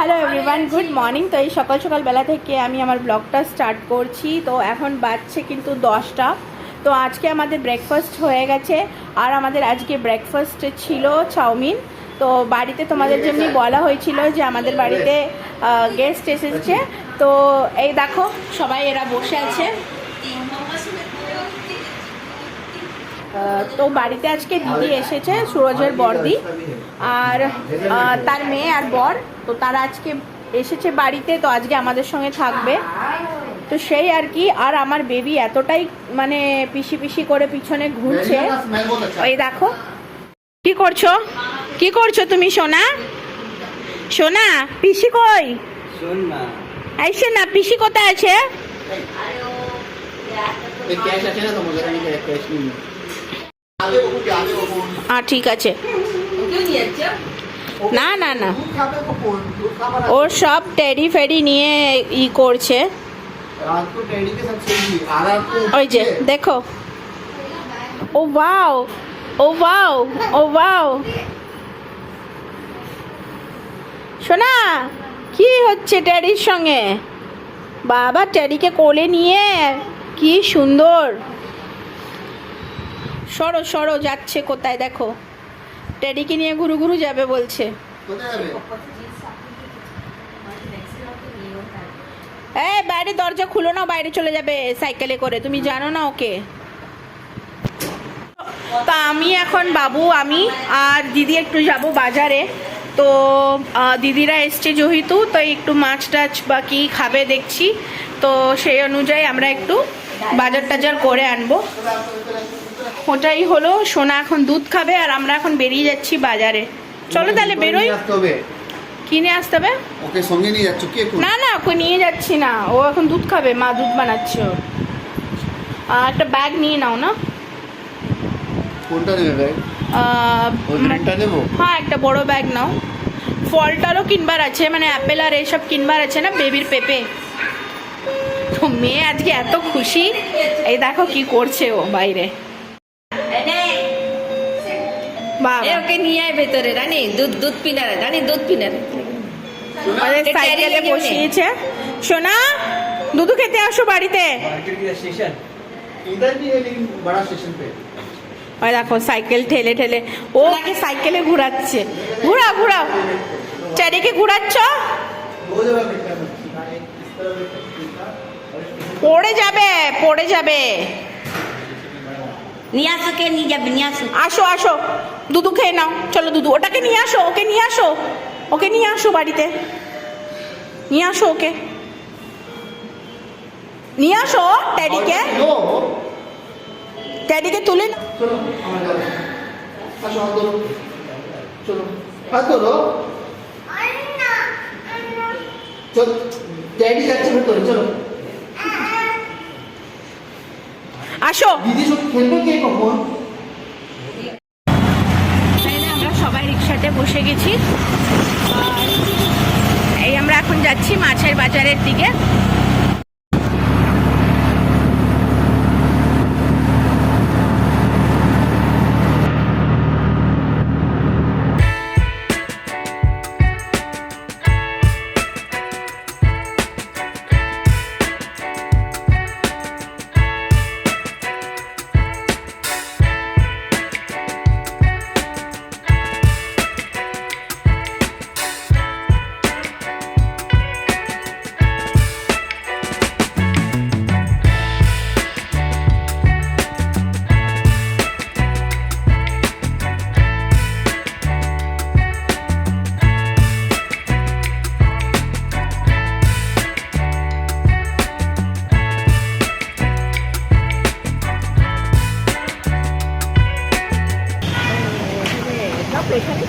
Hello everyone, good morning. তো এই সকাল সকাল বেলা থেকে আমি আমার ব্লগটা স্টার্ট করছি। তো এখন বাজছে কিন্তু 10টা। তো আজকে আমাদের ব্রেকফাস্ট হয়ে গেছে, আর আমাদের আজকে ব্রেকফাস্টে ছিল চাউমিন। তো বাড়িতে তোমাদের যেমনি বলা হয়েছিল যে আমাদের বাড়িতে গেস্ট এসেছে, তো এই দেখো সবাই এরা বসে আছে। তো বাড়িতে আজকে দিদি এসেছে, সুরজের বড়দি আর তার মেয়ে আর বর। তো তারা আজকে এসেছে বাড়িতে, তো আজকে আমাদের সঙ্গে থাকবে। তো সেই আর কি। আর আমার বেবি এতটাই মানে পিসি পিসি করে পিছনে ঘুরছে। ওই দেখো কি করছো, কি করছো তুমি সোনা? সোনা পিসি কই? আইসে না, পিসি কোথায় আছে? ঠিক আছে, না না না, ওর সব টেডি ফেডি নিয়ে ই করছে। ওই যে দেখো, ও ওয়াও, ও ওয়াও, ও ওয়াও। শোনা কি হচ্ছে টেডির সঙ্গে? বাবা টেডিকে কোলে নিয়ে কি সুন্দর। সরো সরো, যাচ্ছে কোথায় দেখো, টেডিকে নিয়ে ঘুরু ঘুরু যাবে বলছে। এই বাইরে দরজা খুলো না, বাইরে চলে যাবে সাইকেলে করে, তুমি জানো না ওকে। তা আমি এখন বাবু, আমি আর দিদি একটু যাব বাজারে। তো দিদিরা এসছে যেহেতু, তো একটু মাছ টাছ বা কি খাবে দেখছি। তো সেই অনুযায়ী আমরা একটু বাজার টাজার করে আনবো। ওটাই হলো। সোনা এখন দুধ খাবে আর আমরা এখন বেরিয়ে যাচ্ছি বাজারে। চলো তাহলে বেরোই। কিনে আসতে হবে। ওকে সঙ্গে নিয়ে যাচ্ছ কি? না না, ওকে নিয়ে যাচ্ছি না, ও এখন দুধ খাবে, মা দুধ বানাচ্ছে ওর। একটা ব্যাগ নিয়ে নাও না। কোনটা নেবে ব্যাগ? ওইটা নেব। হ্যাঁ একটা বড় ব্যাগ নাও। ফলটারও কিনবার আছে, মানে অ্যাপেল আর এইসব কিনবার আছে না, বেবির পেঁপে। তো মেয়ে আজকে এত খুশি, এই দেখো কি করছে ও বাইরে। ওকে নিয়ে আয় ভেতরে, রানী দুধ দুধ পিনারে, রানী দুধ পিনারে সাইকেলে বসিয়েছে। সোনা দুধু খেতে আসো বাড়িতে। ওই দেখো সাইকেল ঠেলে ঠেলে ও আগে সাইকেলে ঘুরাচ্ছে। ঘুরাও ঘুরাও, চারিকে ঘুরাচ্ছ, পড়ে যাবে পড়ে যাবে। নিয়ে আসো, কে নিয়ে যাবে? নিয়ে আসো, আসো আসো, দুধু খেয়ে নাও। চলো দুধু, ওটাকে নিয়ে আসো, ওকে নিয়ে আসো, ওকে নিয়ে আসো বাড়িতে, নিয়ে আসো ওকে, নিয়ে আসো ট্যাডিকে, ট্যাডিকে তুলে না। আসো আমরা সবাই রিক্সাতে বসে গেছি। এই আমরা এখন যাচ্ছি মাছের বাজারের দিকে।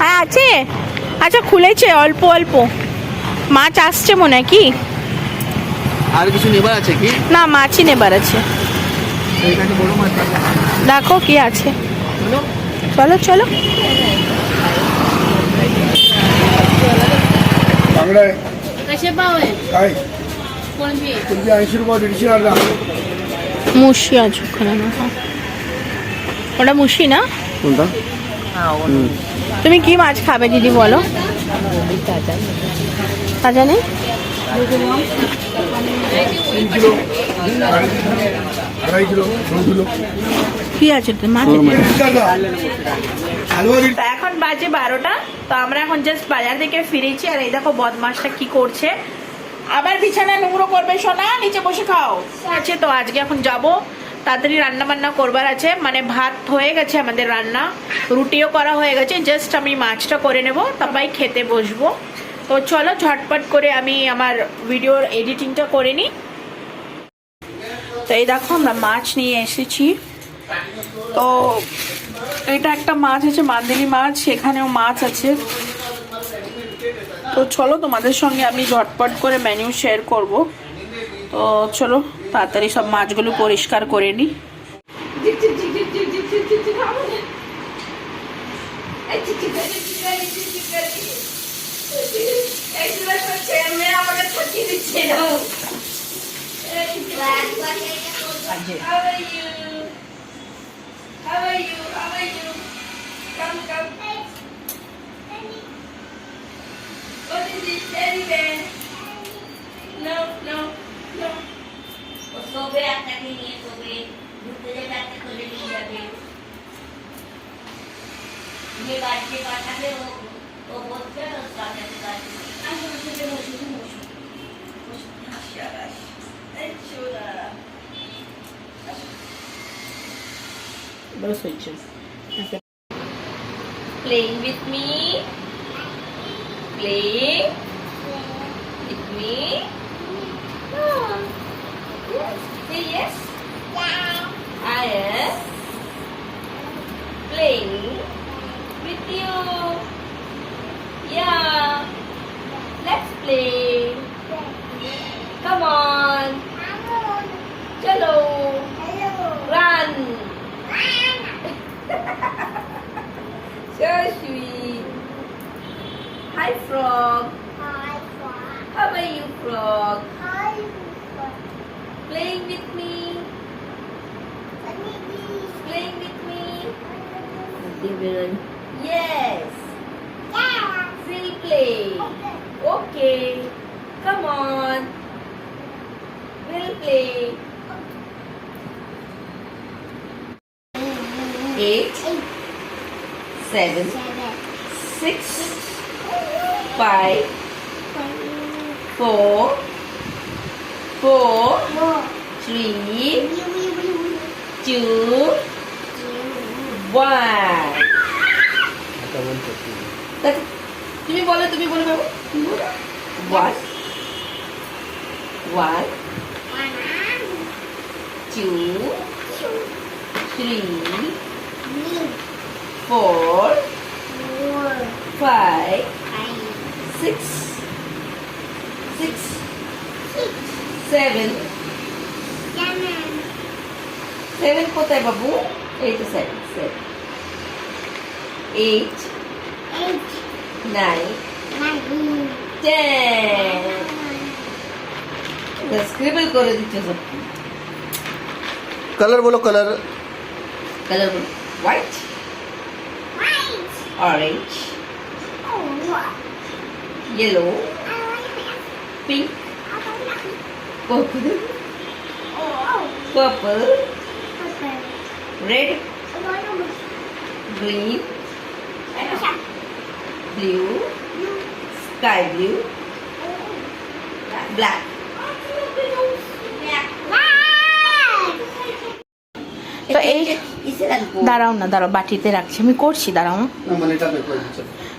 হ্যাঁ আছে, আচ্ছা খুলেছে অল্প অল্প মাছ আসছে মনে হয়। কি আর কিছু নেবার আছে কি? না, মাছই নেবার আছে। দেখো কি আছে, চলো চলো। মুশি আছে ওখানে, ওটা মুশি না? কোনটা? তুমি কি মাছ খাবে দিদি বলো? তাজা নেই? কি আছে মাছ? এখন বাজে 12টা। তো আমরা এখন জাস্ট বাজার থেকে ফিরেছি, আর এই দেখো বদমাসটা কি করছে, আবার বিছানা নোংরা করবে। সোনা নিচে বসে খাও আছে। তো আজকে এখন যাব, তাড়াতাড়ি রান্না বান্না করবার আছে, মানে ভাত হয়ে গেছে আমাদের, রান্না রুটিও করা হয়ে গেছে, জাস্ট আমি মাছটা করে নেব, তারপরে খেতে বসবো। তো চলো ঝটপট করে আমি আমার ভিডিওর এডিটিংটা করে নিই। তো এই দেখো আমরা মাছ নিয়ে এসেছি। তো এটা একটা মাছ আছে, মান্দিলি মাছ, এখানেও মাছ আছে। তো চলো তোমাদের সঙ্গে আমি ঝটপট করে মেনু শেয়ার করব। তো চলো তাড়াতাড়ি সব মাছগুলো পরিষ্কার করে নিই। What is this teddy bear? No, no, no. सोबे आता के लिए सोबे दूसरे जाते तो ले नहीं जाते ये बात के बात है वो बहुत क्या उसका क्या बात आज मुझे शाबाश अच्छा बस होइছে। Playing with me. Playing with me. Oh. Yes. Say yes. Yeah. I am playing with you. Yeah. Let's play. Come on. Chalo. Run. So sweet. Hi frog. Hi, Frog. How are you frog? Hi, Frog. Playing with me. Let me be. Playing with me. Yeah. Yes. We'll play. Okay. Come on. We'll play. 8, 7, 6, 5, 4, 3, 2, 1. তুমি বলো বাবু। 1, 1, 2, 3, 4, 5, 6, 7. 7 কোথায় বাবু? এই তো 7. 8, 9, 10. Scribble করে দিচ্ছ সব। Colour बोलो colour. Colour बोलो। White, orange, yellow, pink, purple, red, green, blue, sky blue, black. তো এই দাঁড়াও না, দাঁড়াও বাটিতে রাখছি, আমি করছি, দাঁড়াও।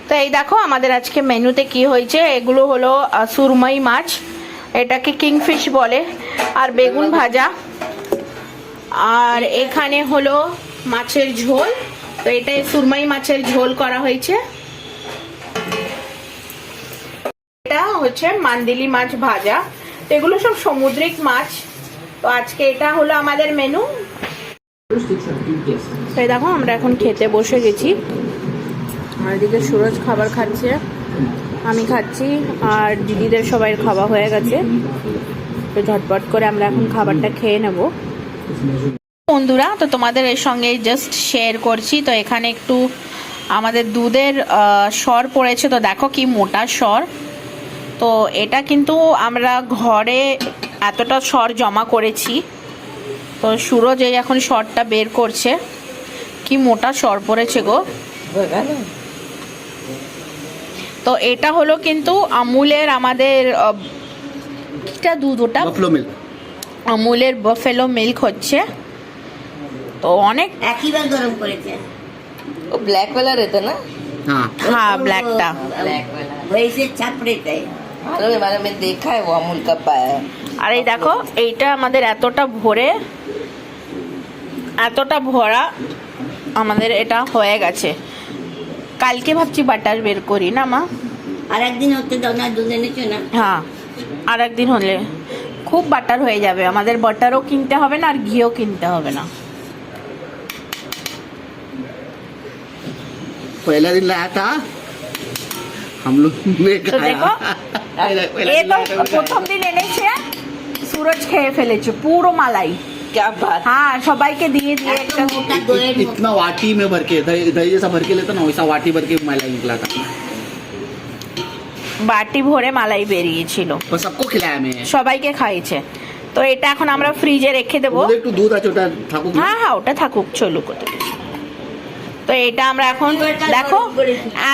তো এই দেখো আমাদের আজকে মেনুতে কি হয়েছে। এগুলো হলো সুরমাই মাছ, এটাকে কিংফিশ বলে, আর বেগুন ভাজা, আর এখানে হলো মাছের ঝোল। তো এটাই সুরমাই মাছের ঝোল করা হয়েছে। এটা হচ্ছে মান্দিলি মাছ ভাজা। তো এগুলো সব সামুদ্রিক মাছ। তো আজকে এটা হলো আমাদের মেনু। তো দেখো আমরা এখন খেতে বসে গেছি, আর এদিকে সুরজ খাবার খাচ্ছে, আমি খাচ্ছি, আর দিদিদের সবাই খাওয়া হয়ে গেছে। তো ঝটপট করে আমরা এখন খাবারটা খেয়ে নেব বন্ধুরা। তো তোমাদের এর সঙ্গে জাস্ট শেয়ার করছি। তো এখানে একটু আমাদের দুধের সর পড়েছে, তো দেখো কি মোটা সর। তো এটা কিন্তু আমরা ঘরে এতটা সর জমা করেছি। তো সুরজ এই এখন সরটা বের করছে। কি মোটা সর পড়েছে গো। তো এটা হলো কিন্তু আমুলের আমাদের এটা দুধ, ওটা বাফলো মিল্ক। আমুলের বাফেলো মিল্ক হচ্ছে। তো অনেক একই বার গরম করেছে। वो ब्लैक वाला रहता ना। हाँ হ্যাঁ ব্ল্যাকটা। ब्लैक वाला वैसे छापड़ेते मालूम है, मैंने देखा है वो अमूल का पाया है। আর এই দেখো এইটা আমাদের এতটা ভরে, এতটা ভরা আমাদের এটা হয়ে গেছে। কালকে ভাবছি বাটার বের করি না মা। আর একদিন হতে দাও না, দুধ এনেছো না। হ্যাঁ আর একদিন হলে খুব বাটার হয়ে যাবে, আমাদের বাটারও কিনতে হবে না আর ঘিও কিনতে হবে না। पहला दिन लाया था हम लोग ने তো দেখো पहला এ दिन তো लाया था, প্রথম দিন এনেছে, সুরজ খেয়ে ফেলেছে পুরো মালাই। क्या बात। হ্যাঁ সবাইকে দিয়ে দিয়ে একটা মোটা দইয়ের মতো। इतना वाटी में भर के दही दही जैसा भर के लेता ना वैसा वाटी भर के मलाई निकला था। বাটি ভরে মালাই বেরিয়েছিল, और सबको खिलाया मैं। সবাইকে খাইয়েছে। তো এটা এখন আমরা ফ্রিজে রেখে দেবো। ওদের একটু দুধ আছে ওটা থাকুক না। হ্যাঁ হ্যাঁ ওটা থাকুক, চলুক ওটা। তো এটা আমরা এখন দেখো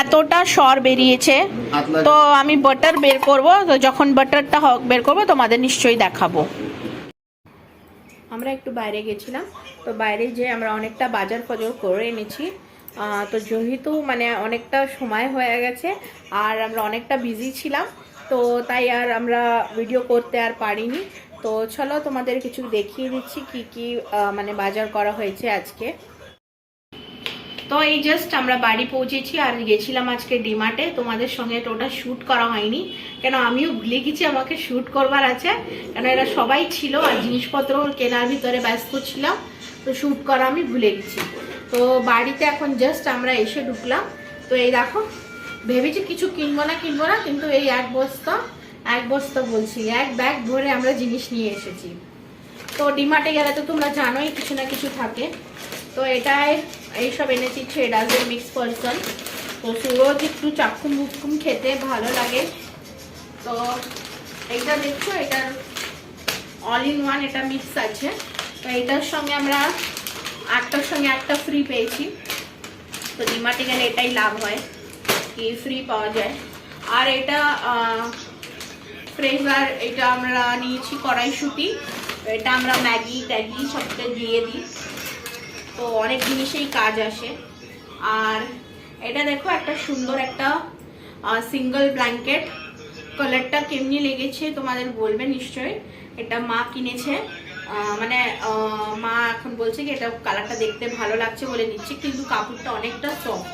এতটা সর বেরিয়েছে। তো আমি বাটার বের করব, তো যখন বাটারটা বের করবো তোমাদের নিশ্চয়ই দেখাবো। আমরা একটু বাইরে গেছিলাম, তো বাইরে যে আমরা অনেকটা বাজার ফজর করে এনেছি। তো যেহেতু মানে অনেকটা সময় হয়ে গেছে আর আমরা অনেকটা বিজি ছিলাম, তো তাই আর আমরা ভিডিও করতে আর পারিনি। তো চলো তোমাদের কিছু দেখিয়ে দিচ্ছি কি কি মানে বাজার করা হয়েছে আজকে। তো এই জাস্ট আমরা বাড়ি পৌঁছেছি আর গেছিলাম আজকে ডিমার্টে। তোমাদের সঙ্গে তো ওটা শ্যুট করা হয়নি, কেন আমিও ভুলে গেছি আমাকে শ্যুট করবার আছে, কেন এরা সবাই ছিল আর জিনিসপত্র কেনার ভিতরে ব্যস্ত ছিলাম, তো শ্যুট করা আমি ভুলে গেছি। তো বাড়িতে এখন জাস্ট আমরা এসে ঢুকলাম। তো এই দেখো ভেবেছি কিছু কিনবো না কিন্তু এই এক বস্তা বলছি এক ব্যাগ ভরে আমরা জিনিস নিয়ে এসেছি। তো ডিমার্টে গেলে তো তোমরা জানোই কিছু না কিছু থাকে। তো এটাই এইসব এনেছি ট্রেডার্সের মিক্স পার্সন। তো সুরজ একটু চাক্ষুম বুক্ষুম খেতে ভালো লাগে। তো এইটা দেখছো, এটার অল ইন ওয়ান এটা মিক্স আছে। তো এটার সঙ্গে আমরা একটার সঙ্গে একটা ফ্রি পেয়েছি। তো ডিমার্টে গেলে এটাই লাভ হয় কি ফ্রি পাওয়া যায়। আর এটা ফ্রেজার, এটা আমরা নিয়েছি কড়াইশুঁটি। এটা আমরা ম্যাগি ট্যাগি সবটা দিয়ে দিই, তো অনেক জিনিসেই কাজ আসে। আর এটা দেখো একটা সুন্দর একটা সিঙ্গল ব্ল্যাঙ্কেট, কালারটা কেমনি লেগেছে তোমাদের বলবে নিশ্চয়ই। এটা মা কিনেছে, মানে মা এখন বলছে কি এটা কালারটা দেখতে ভালো লাগছে বলে নিচ্ছে, কিন্তু কাপড়টা অনেকটা সফট।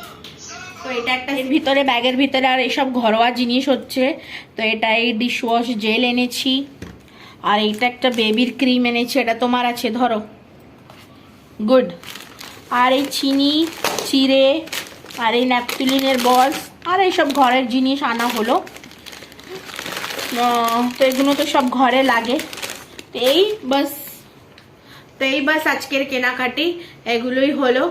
তো এটা একটা এর ভিতরে ব্যাগের ভিতরে আর এসব ঘরোয়া জিনিস হচ্ছে। তো এটা এই ডিশওয়াশ জেল এনেছি, আর এইটা একটা বেবির ক্রিম এনেছি, এটা তোমার আছে ধরো, গুড। আর এই চিনি চিড়ে আর এই ন্যাপথলিনের বল আর এইসব ঘরের জিনিস আনা হলো। তো এগুলো তো সব ঘরে লাগে। তো এই বাস আজকের কেনাকাটি এগুলোই হলো।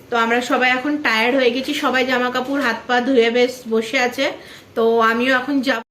তো আমরা সবাই এখন টায়ার্ড হয়ে গেছি, সবাই জামা কাপড় হাত পা ধুয়ে বেশ বসে আছে। তো আমিও এখন যাব।